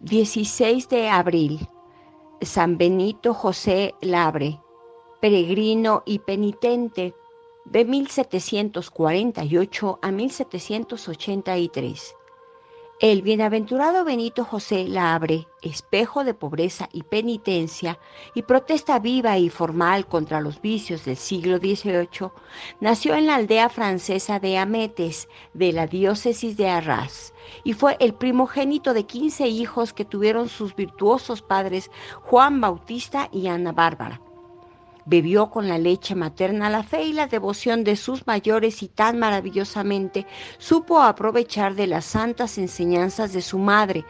16 de abril, San Benito José Labre, peregrino y penitente, de 1748 a 1783. El bienaventurado Benito José Labre, espejo de pobreza y penitencia y protesta viva y formal contra los vicios del siglo XVIII, nació en la aldea francesa de Ametes, de la diócesis de Arras, y fue el primogénito de 15 hijos que tuvieron sus virtuosos padres Juan Bautista y Ana Bárbara. Bebió con la leche materna la fe y la devoción de sus mayores y tan maravillosamente supo aprovechar de las santas enseñanzas de su madre,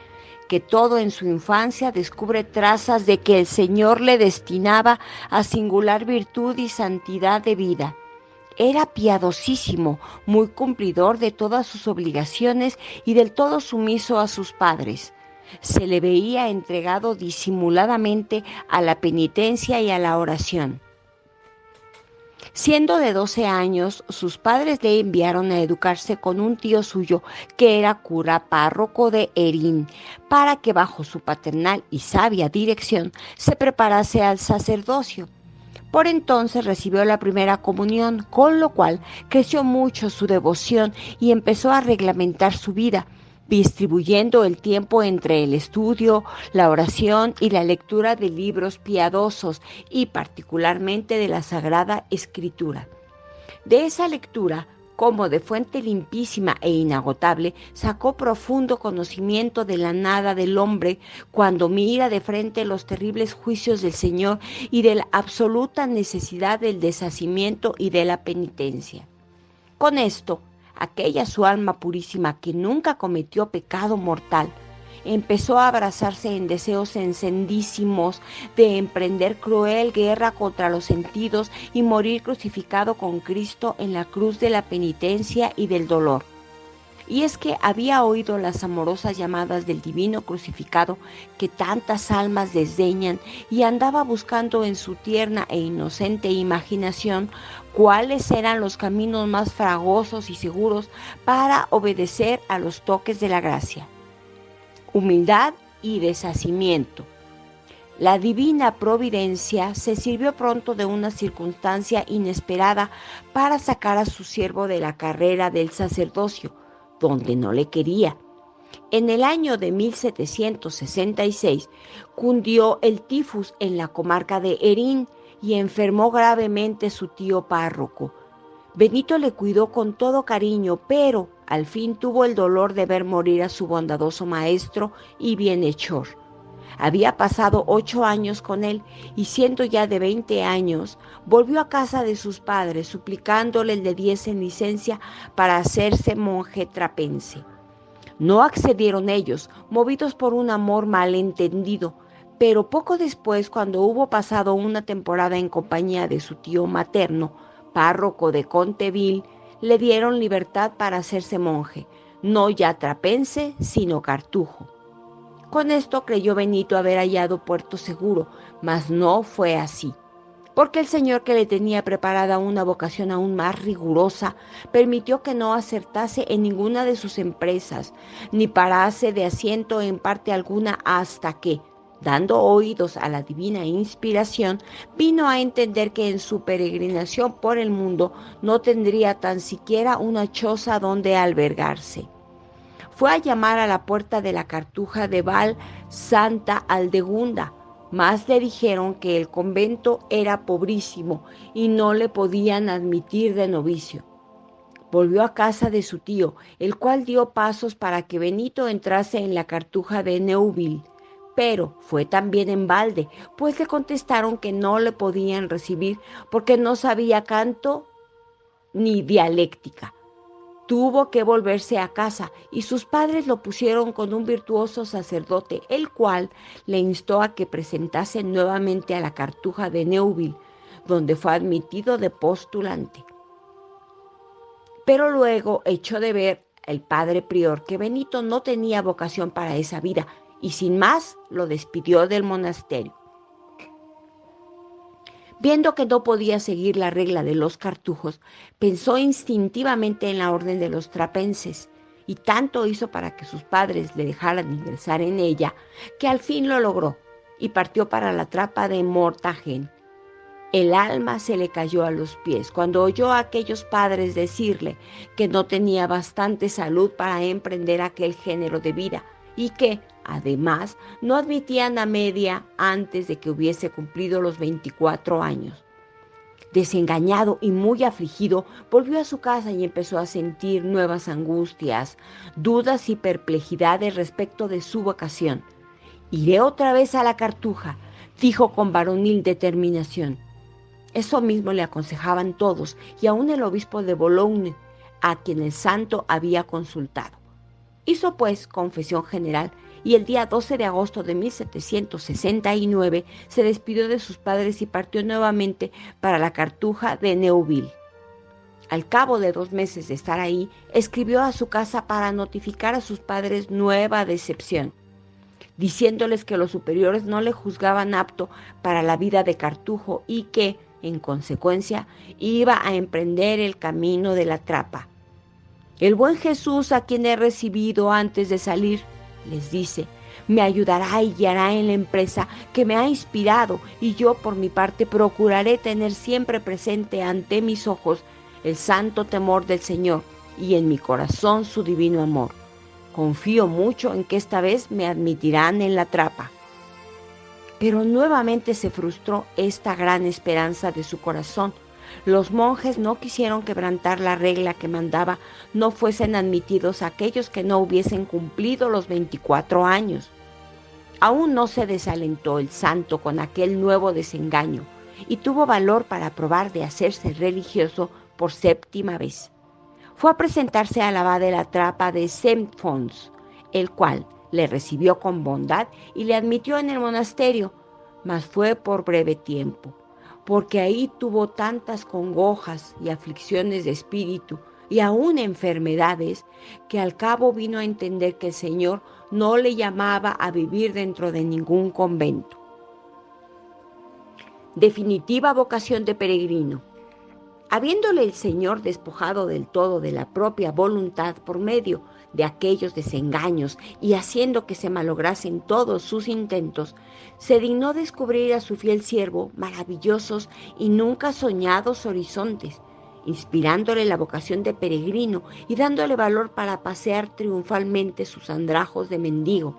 que todo en su infancia descubre trazas de que el Señor le destinaba a singular virtud y santidad de vida. Era piadosísimo, muy cumplidor de todas sus obligaciones y del todo sumiso a sus padres. Se le veía entregado disimuladamente a la penitencia y a la oración. Siendo de 12 años, sus padres le enviaron a educarse con un tío suyo que era cura párroco de Erín, para que bajo su paternal y sabia dirección se preparase al sacerdocio. Por entonces recibió la primera comunión, con lo cual creció mucho su devoción y empezó a reglamentar su vida, distribuyendo el tiempo entre el estudio, la oración y la lectura de libros piadosos y particularmente de la Sagrada Escritura. De esa lectura, como de fuente limpísima e inagotable, sacó profundo conocimiento de la nada del hombre cuando mira de frente los terribles juicios del Señor y de la absoluta necesidad del deshacimiento y de la penitencia. Con esto, aquella su alma purísima que nunca cometió pecado mortal, empezó a abrazarse en deseos encendísimos de emprender cruel guerra contra los sentidos y morir crucificado con Cristo en la cruz de la penitencia y del dolor. Y es que había oído las amorosas llamadas del divino crucificado que tantas almas desdeñan y andaba buscando en su tierna e inocente imaginación cuáles eran los caminos más fragosos y seguros para obedecer a los toques de la gracia. Humildad y deshacimiento. La divina providencia se sirvió pronto de una circunstancia inesperada para sacar a su siervo de la carrera del sacerdocio, donde no le quería. En el año de 1766 cundió el tifus en la comarca de Erín y enfermó gravemente su tío párroco. Benito le cuidó con todo cariño, pero al fin tuvo el dolor de ver morir a su bondadoso maestro y bienhechor. Había pasado 8 años con él y siendo ya de 20 años, volvió a casa de sus padres suplicándole le diesen licencia para hacerse monje trapense. No accedieron ellos, movidos por un amor malentendido, pero poco después, cuando hubo pasado una temporada en compañía de su tío materno, párroco de Conteville, le dieron libertad para hacerse monje, no ya trapense, sino cartujo. Con esto creyó Benito haber hallado puerto seguro, mas no fue así, porque el Señor, que le tenía preparada una vocación aún más rigurosa, permitió que no acertase en ninguna de sus empresas, ni parase de asiento en parte alguna hasta que, dando oídos a la divina inspiración, vino a entender que en su peregrinación por el mundo no tendría tan siquiera una choza donde albergarse. Fue a llamar a la puerta de la Cartuja de Val Santa Aldegunda, mas le dijeron que el convento era pobrísimo y no le podían admitir de novicio. Volvió a casa de su tío, el cual dio pasos para que Benito entrase en la Cartuja de Neuville, pero fue también en balde, pues le contestaron que no le podían recibir porque no sabía canto ni dialéctica. Tuvo que volverse a casa y sus padres lo pusieron con un virtuoso sacerdote, el cual le instó a que presentase nuevamente a la Cartuja de Neuville, donde fue admitido de postulante. Pero luego echó de ver el padre prior que Benito no tenía vocación para esa vida y sin más lo despidió del monasterio. Viendo que no podía seguir la regla de los cartujos, pensó instintivamente en la orden de los trapenses y tanto hizo para que sus padres le dejaran ingresar en ella, que al fin lo logró y partió para la trapa de Mortagen. El alma se le cayó a los pies cuando oyó a aquellos padres decirle que no tenía bastante salud para emprender aquel género de vida y que, además, no admitían a media antes de que hubiese cumplido los 24 años. Desengañado y muy afligido, volvió a su casa y empezó a sentir nuevas angustias, dudas y perplejidades respecto de su vocación. «Iré otra vez a la Cartuja», dijo con varonil determinación. Eso mismo le aconsejaban todos, y aun el obispo de Boulogne, a quien el santo había consultado. Hizo pues confesión general, y el día 12 de agosto de 1769 se despidió de sus padres y partió nuevamente para la Cartuja de Neuville. Al cabo de 2 meses de estar ahí, escribió a su casa para notificar a sus padres nueva decepción, diciéndoles que los superiores no le juzgaban apto para la vida de cartujo y que, en consecuencia, iba a emprender el camino de la trapa. «El buen Jesús, a quien he recibido antes de salir», les dice, «me ayudará y guiará en la empresa que me ha inspirado, y yo por mi parte procuraré tener siempre presente ante mis ojos el santo temor del Señor y en mi corazón su divino amor. Confío mucho en que esta vez me admitirán en la trapa». Pero nuevamente se frustró esta gran esperanza de su corazón. Los monjes no quisieron quebrantar la regla que mandaba no fuesen admitidos aquellos que no hubiesen cumplido los 24 años. Aún no se desalentó el santo con aquel nuevo desengaño y tuvo valor para probar de hacerse religioso por 7ª vez. Fue a presentarse al abad de la trapa de Saint-Fons, el cual le recibió con bondad y le admitió en el monasterio, mas fue por breve tiempo, porque ahí tuvo tantas congojas y aflicciones de espíritu y aún enfermedades, que al cabo vino a entender que el Señor no le llamaba a vivir dentro de ningún convento. Definitiva vocación de peregrino. Habiéndole el Señor despojado del todo de la propia voluntad por medio de aquellos desengaños y haciendo que se malograsen todos sus intentos, se dignó descubrir a su fiel siervo maravillosos y nunca soñados horizontes, inspirándole la vocación de peregrino y dándole valor para pasear triunfalmente sus andrajos de mendigo,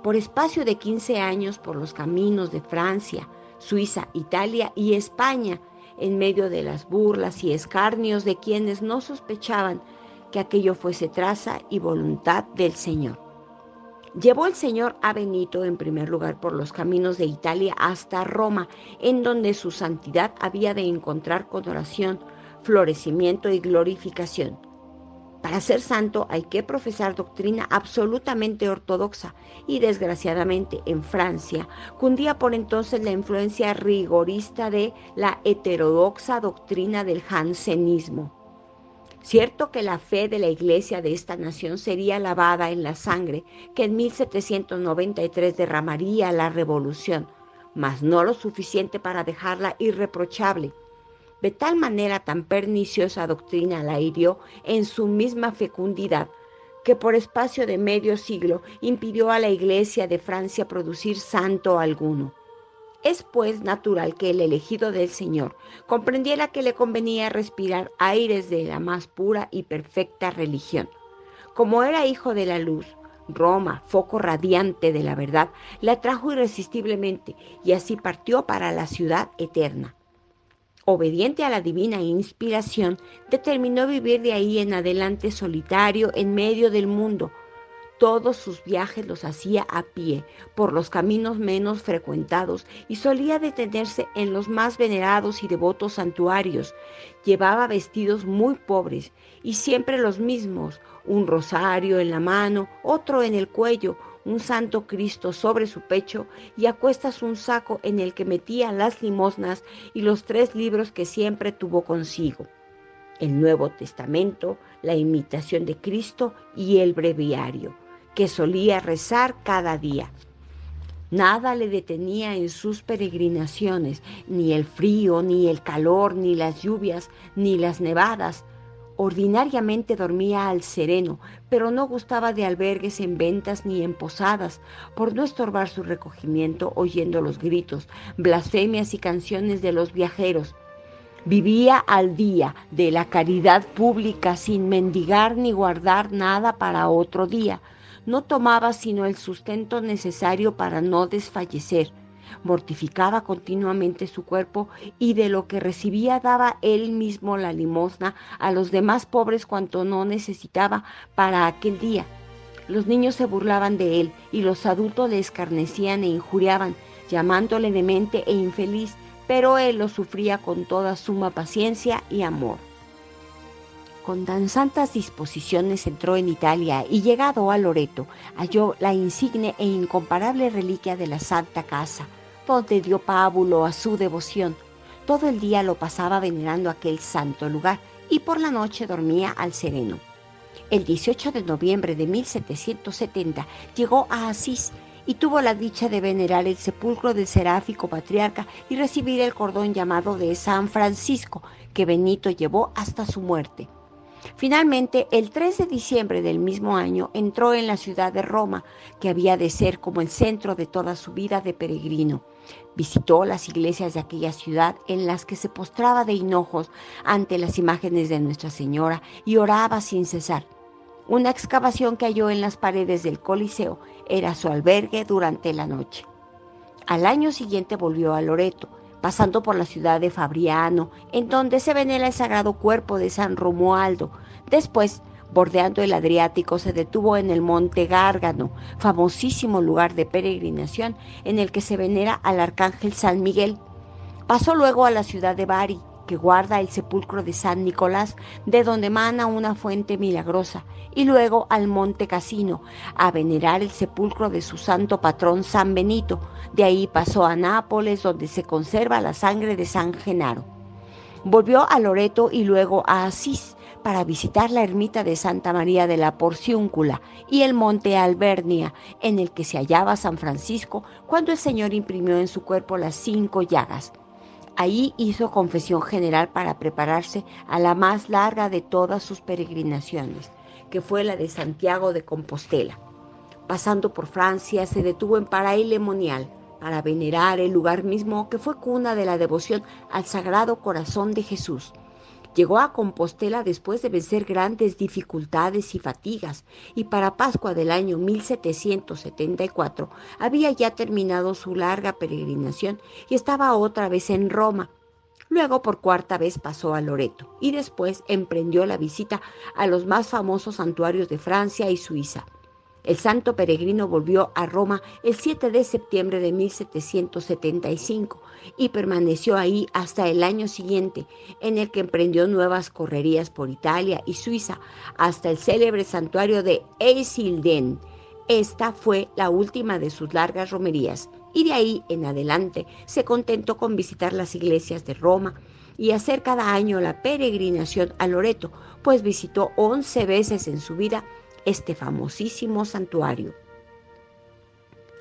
por espacio de 15 años por los caminos de Francia, Suiza, Italia y España, en medio de las burlas y escarnios de quienes no sospechaban que aquello fuese traza y voluntad del Señor. Llevó el Señor a Benito en primer lugar por los caminos de Italia hasta Roma, en donde su santidad había de encontrar con oración, florecimiento y glorificación. Para ser santo hay que profesar doctrina absolutamente ortodoxa y desgraciadamente en Francia cundía por entonces la influencia rigorista de la heterodoxa doctrina del jansenismo. Cierto que la fe de la iglesia de esta nación sería lavada en la sangre que en 1793 derramaría la revolución, mas no lo suficiente para dejarla irreprochable. De tal manera tan perniciosa doctrina la hirió en su misma fecundidad, que por espacio de medio siglo impidió a la Iglesia de Francia producir santo alguno. Es pues natural que el elegido del Señor comprendiera que le convenía respirar aires de la más pura y perfecta religión. Como era hijo de la luz, Roma, foco radiante de la verdad, le atrajo irresistiblemente y así partió para la ciudad eterna. Obediente a la divina inspiración, determinó vivir de ahí en adelante solitario en medio del mundo. Todos sus viajes los hacía a pie, por los caminos menos frecuentados, y solía detenerse en los más venerados y devotos santuarios. Llevaba vestidos muy pobres, y siempre los mismos, un rosario en la mano, otro en el cuello, un santo Cristo sobre su pecho y a cuestas un saco en el que metía las limosnas y los 3 libros que siempre tuvo consigo: el Nuevo Testamento, la Imitación de Cristo y el Breviario, que solía rezar cada día. Nada le detenía en sus peregrinaciones, ni el frío, ni el calor, ni las lluvias, ni las nevadas. Ordinariamente dormía al sereno, pero no gustaba de albergues en ventas ni en posadas, por no estorbar su recogimiento oyendo los gritos, blasfemias y canciones de los viajeros. Vivía al día de la caridad pública sin mendigar ni guardar nada para otro día. No tomaba sino el sustento necesario para no desfallecer. Mortificaba continuamente su cuerpo y de lo que recibía daba él mismo la limosna a los demás pobres cuanto no necesitaba para aquel día. Los niños se burlaban de él y los adultos le escarnecían e injuriaban, llamándole demente e infeliz, pero él lo sufría con toda suma paciencia y amor. Con tan santas disposiciones entró en Italia y llegado a Loreto, halló la insigne e incomparable reliquia de la Santa Casa, donde dio pábulo a su devoción. Todo el día lo pasaba venerando aquel santo lugar y por la noche dormía al sereno. El 18 de noviembre de 1770 llegó a Asís y tuvo la dicha de venerar el sepulcro del seráfico patriarca y recibir el cordón llamado de San Francisco, que Benito llevó hasta su muerte. Finalmente, el 3 de diciembre del mismo año entró en la ciudad de Roma, que había de ser como el centro de toda su vida de peregrino. Visitó las iglesias de aquella ciudad en las que se postraba de hinojos ante las imágenes de Nuestra Señora y oraba sin cesar. Una excavación que halló en las paredes del Coliseo era su albergue durante la noche. Al año siguiente volvió a Loreto, pasando por la ciudad de Fabriano, en donde se venera el sagrado cuerpo de San Romualdo. Después, bordeando el Adriático, se detuvo en el Monte Gárgano, famosísimo lugar de peregrinación en el que se venera al arcángel San Miguel. Pasó luego a la ciudad de Bari, que guarda el sepulcro de San Nicolás, de donde emana una fuente milagrosa, y luego al Monte Cassino, a venerar el sepulcro de su santo patrón San Benito. De ahí pasó a Nápoles, donde se conserva la sangre de San Genaro. Volvió a Loreto y luego a Asís, para visitar la ermita de Santa María de la Porciúncula y el monte Albernia, en el que se hallaba San Francisco cuando el Señor imprimió en su cuerpo las 5 llagas. Ahí hizo confesión general para prepararse a la más larga de todas sus peregrinaciones, que fue la de Santiago de Compostela. Pasando por Francia, se detuvo en Paray-le-Monial para venerar el lugar mismo que fue cuna de la devoción al Sagrado Corazón de Jesús. Llegó a Compostela después de vencer grandes dificultades y fatigas, y para Pascua del año 1774 había ya terminado su larga peregrinación y estaba otra vez en Roma. Luego por 4ª vez pasó a Loreto y después emprendió la visita a los más famosos santuarios de Francia y Suiza. El santo peregrino volvió a Roma el 7 de septiembre de 1775 y permaneció ahí hasta el año siguiente, en el que emprendió nuevas correrías por Italia y Suiza hasta el célebre santuario de Eisleben. Esta fue la última de sus largas romerías y de ahí en adelante se contentó con visitar las iglesias de Roma y hacer cada año la peregrinación a Loreto, pues visitó 11 veces en su vida este famosísimo santuario.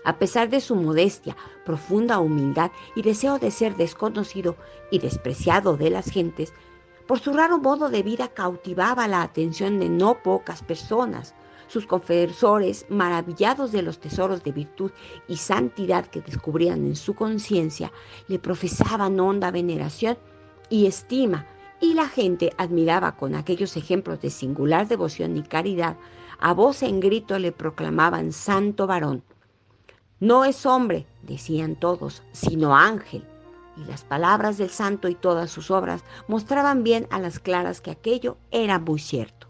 A pesar de su modestia, profunda humildad y deseo de ser desconocido y despreciado de las gentes, por su raro modo de vida cautivaba la atención de no pocas personas. Sus confesores, maravillados de los tesoros de virtud y santidad que descubrían en su conciencia, le profesaban honda veneración y estima, y la gente admiraba con aquellos ejemplos de singular devoción y caridad. A voz en grito le proclamaban santo varón. No es hombre, decían todos, sino ángel. Y las palabras del santo y todas sus obras mostraban bien a las claras que aquello era muy cierto.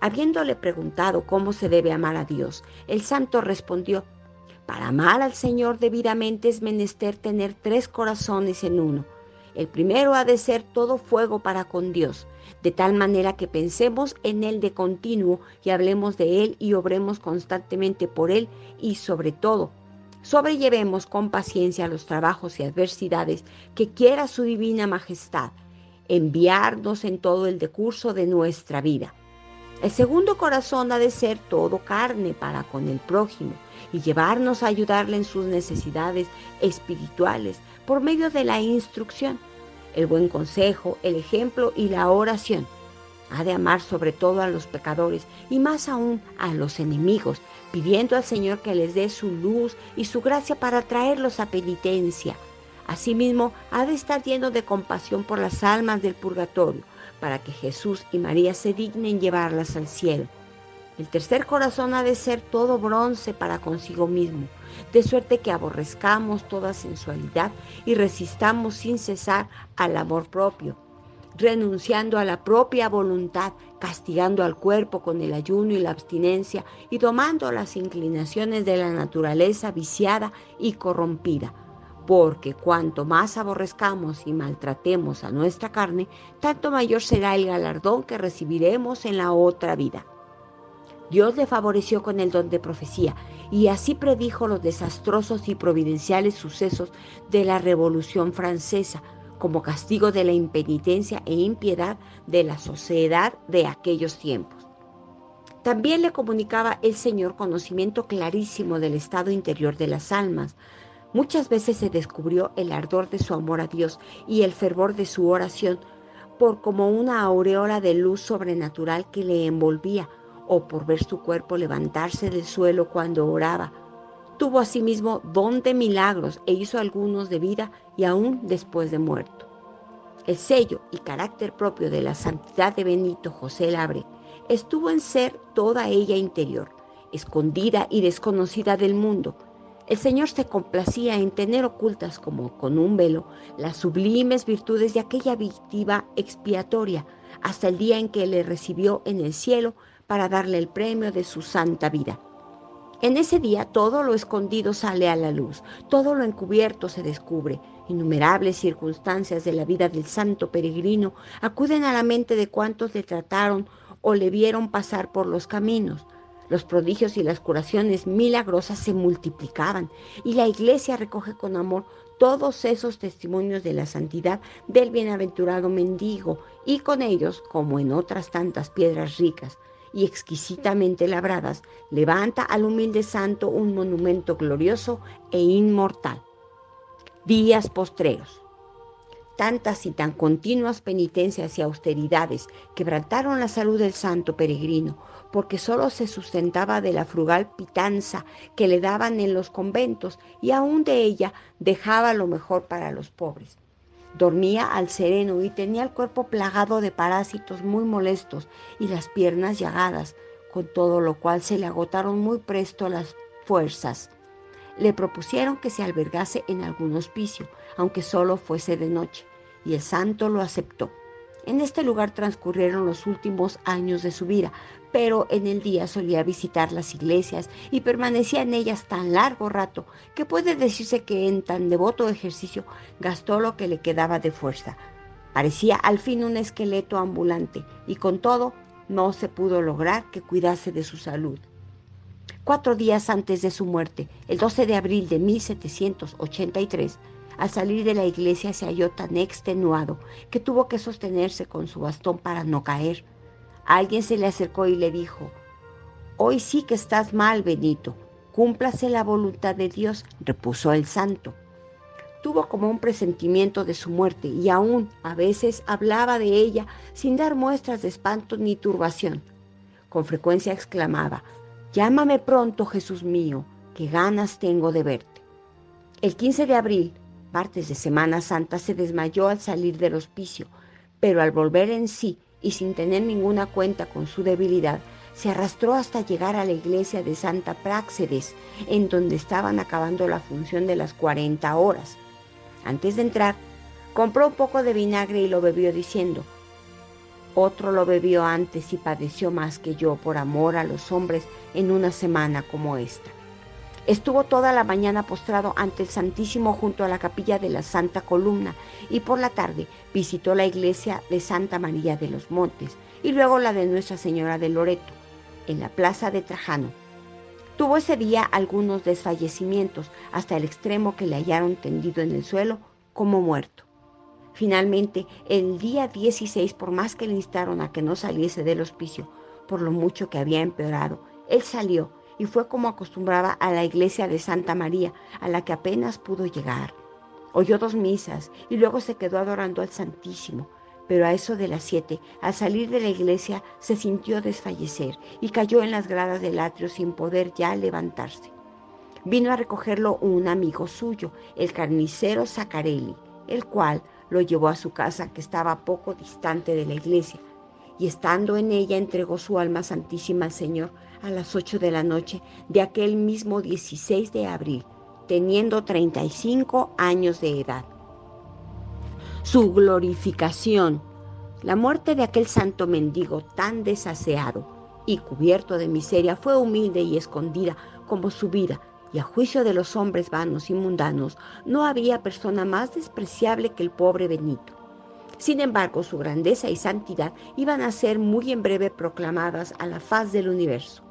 Habiéndole preguntado cómo se debe amar a Dios, el santo respondió: para amar al Señor debidamente es menester tener 3 corazones en uno. El primero ha de ser todo fuego para con Dios, de tal manera que pensemos en Él de continuo y hablemos de Él y obremos constantemente por Él, y sobre todo, sobrellevemos con paciencia los trabajos y adversidades que quiera su divina majestad enviarnos en todo el decurso de nuestra vida. El segundo corazón ha de ser todo carne para con el prójimo y llevarnos a ayudarle en sus necesidades espirituales por medio de la instrucción, el buen consejo, el ejemplo y la oración. Ha de amar sobre todo a los pecadores y más aún a los enemigos, pidiendo al Señor que les dé su luz y su gracia para traerlos a penitencia. Asimismo, ha de estar lleno de compasión por las almas del purgatorio, para que Jesús y María se dignen llevarlas al cielo. El tercer corazón ha de ser todo bronce para consigo mismo, de suerte que aborrezcamos toda sensualidad y resistamos sin cesar al amor propio, renunciando a la propia voluntad, castigando al cuerpo con el ayuno y la abstinencia y domando las inclinaciones de la naturaleza viciada y corrompida. Porque cuanto más aborrezcamos y maltratemos a nuestra carne, tanto mayor será el galardón que recibiremos en la otra vida. Dios le favoreció con el don de profecía y así predijo los desastrosos y providenciales sucesos de la Revolución Francesa, como castigo de la impenitencia e impiedad de la sociedad de aquellos tiempos. También le comunicaba el Señor conocimiento clarísimo del estado interior de las almas. Muchas veces se descubrió el ardor de su amor a Dios y el fervor de su oración por como una aureola de luz sobrenatural que le envolvía, o por ver su cuerpo levantarse del suelo cuando oraba. Tuvo asimismo don de milagros e hizo algunos de vida y aún después de muerto. El sello y carácter propio de la santidad de Benito José Labre estuvo en ser toda ella interior, escondida y desconocida del mundo. El Señor se complacía en tener ocultas como con un velo las sublimes virtudes de aquella víctima expiatoria hasta el día en que le recibió en el cielo para darle el premio de su santa vida. En ese día todo lo escondido sale a la luz, todo lo encubierto se descubre. Innumerables circunstancias de la vida del santo peregrino acuden a la mente de cuantos le trataron o le vieron pasar por los caminos. Los prodigios y las curaciones milagrosas se multiplicaban y la Iglesia recoge con amor todos esos testimonios de la santidad del bienaventurado mendigo y con ellos, como en otras tantas piedras ricas y exquisitamente labradas, levanta al humilde santo un monumento glorioso e inmortal. Días postreros. Tantas y tan continuas penitencias y austeridades quebrantaron la salud del santo peregrino, porque solo se sustentaba de la frugal pitanza que le daban en los conventos y aún de ella dejaba lo mejor para los pobres. Dormía al sereno y tenía el cuerpo plagado de parásitos muy molestos y las piernas llagadas, con todo lo cual se le agotaron muy presto las fuerzas. Le propusieron que se albergase en algún hospicio, aunque solo fuese de noche, y el santo lo aceptó. En este lugar transcurrieron los últimos años de su vida, pero en el día solía visitar las iglesias y permanecía en ellas tan largo rato que puede decirse que en tan devoto ejercicio gastó lo que le quedaba de fuerza. Parecía al fin un esqueleto ambulante y con todo no se pudo lograr que cuidase de su salud. 4 días antes de su muerte, el 12 de abril de 1783, al salir de la iglesia se halló tan extenuado que tuvo que sostenerse con su bastón para no caer. Alguien se le acercó y le dijo: «Hoy sí que estás mal, Benito. Cúmplase la voluntad de Dios», repuso el santo. Tuvo como un presentimiento de su muerte y aún a veces hablaba de ella sin dar muestras de espanto ni turbación. Con frecuencia exclamaba: «Llámame pronto, Jesús mío, que ganas tengo de verte». El 15 de abril, martes de Semana Santa, se desmayó al salir del hospicio, pero al volver en sí y sin tener ninguna cuenta con su debilidad, se arrastró hasta llegar a la iglesia de Santa Práxedes, en donde estaban acabando la función de las 40 horas. Antes de entrar, compró un poco de vinagre y lo bebió diciendo: «Otro lo bebió antes y padeció más que yo por amor a los hombres en una semana como esta». Estuvo toda la mañana postrado ante el Santísimo junto a la capilla de la Santa Columna y por la tarde visitó la iglesia de Santa María de los Montes y luego la de Nuestra Señora de Loreto, en la plaza de Trajano. Tuvo ese día algunos desfallecimientos hasta el extremo que le hallaron tendido en el suelo como muerto. Finalmente, el día 16, por más que le instaron a que no saliese del hospicio, por lo mucho que había empeorado, él salió y fue como acostumbraba a la iglesia de Santa María, a la que apenas pudo llegar. Oyó 2 misas y luego se quedó adorando al Santísimo, pero a eso de las 7, al salir de la iglesia, se sintió desfallecer y cayó en las gradas del atrio sin poder ya levantarse. Vino a recogerlo un amigo suyo, el carnicero Zaccarelli, el cual lo llevó a su casa, que estaba poco distante de la iglesia, y estando en ella entregó su alma santísima al Señor a las 8 de la noche de aquel mismo 16 de abril, teniendo 35 años de edad. Su glorificación. La muerte de aquel santo mendigo tan desaseado y cubierto de miseria fue humilde y escondida como su vida, y a juicio de los hombres vanos y mundanos no había persona más despreciable que el pobre Benito. Sin embargo, su grandeza y santidad iban a ser muy en breve proclamadas a la faz del universo.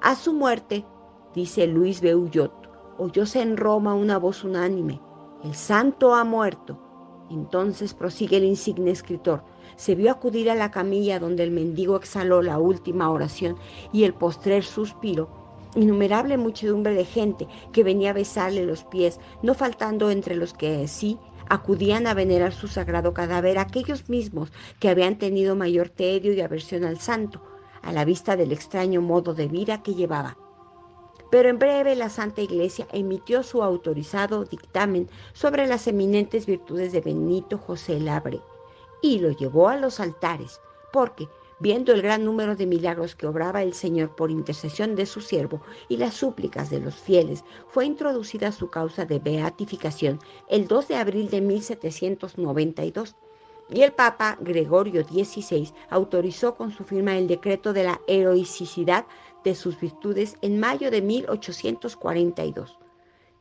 A su muerte, dice Luis Beullotte, oyóse en Roma una voz unánime: el santo ha muerto. Entonces, prosigue el insigne escritor, se vio acudir a la camilla donde el mendigo exhaló la última oración y el postrer suspiro, innumerable muchedumbre de gente que venía a besarle los pies, no faltando entre los que sí acudían a venerar su sagrado cadáver aquellos mismos que habían tenido mayor tedio y aversión al santo, a la vista del extraño modo de vida que llevaba. Pero en breve la Santa Iglesia emitió su autorizado dictamen sobre las eminentes virtudes de Benito José Labre y lo llevó a los altares, porque, viendo el gran número de milagros que obraba el Señor por intercesión de su siervo y las súplicas de los fieles, fue introducida su causa de beatificación el 2 de abril de 1792. Y el Papa Gregorio XVI autorizó con su firma el decreto de la heroicidad de sus virtudes en mayo de 1842.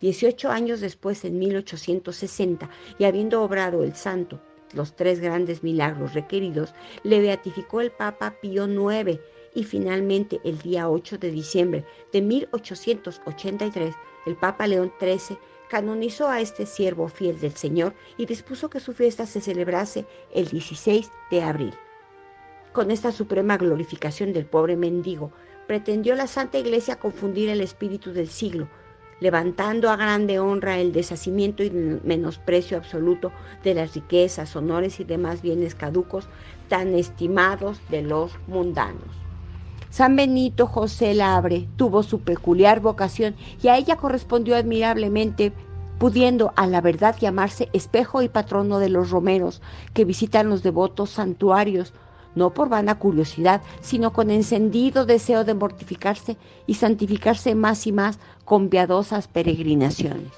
18 años después, en 1860, y habiendo obrado el santo los 3 grandes milagros requeridos, le beatificó el Papa Pío IX y finalmente el día 8 de diciembre de 1883, el Papa León XIII canonizó a este siervo fiel del Señor y dispuso que su fiesta se celebrase el 16 de abril. Con esta suprema glorificación del pobre mendigo, pretendió la Santa Iglesia confundir el espíritu del siglo, levantando a grande honra el deshacimiento y menosprecio absoluto de las riquezas, honores y demás bienes caducos tan estimados de los mundanos. San Benito José Labre tuvo su peculiar vocación y a ella correspondió admirablemente, pudiendo a la verdad llamarse espejo y patrono de los romeros que visitan los devotos santuarios, no por vana curiosidad, sino con encendido deseo de mortificarse y santificarse más y más con piadosas peregrinaciones.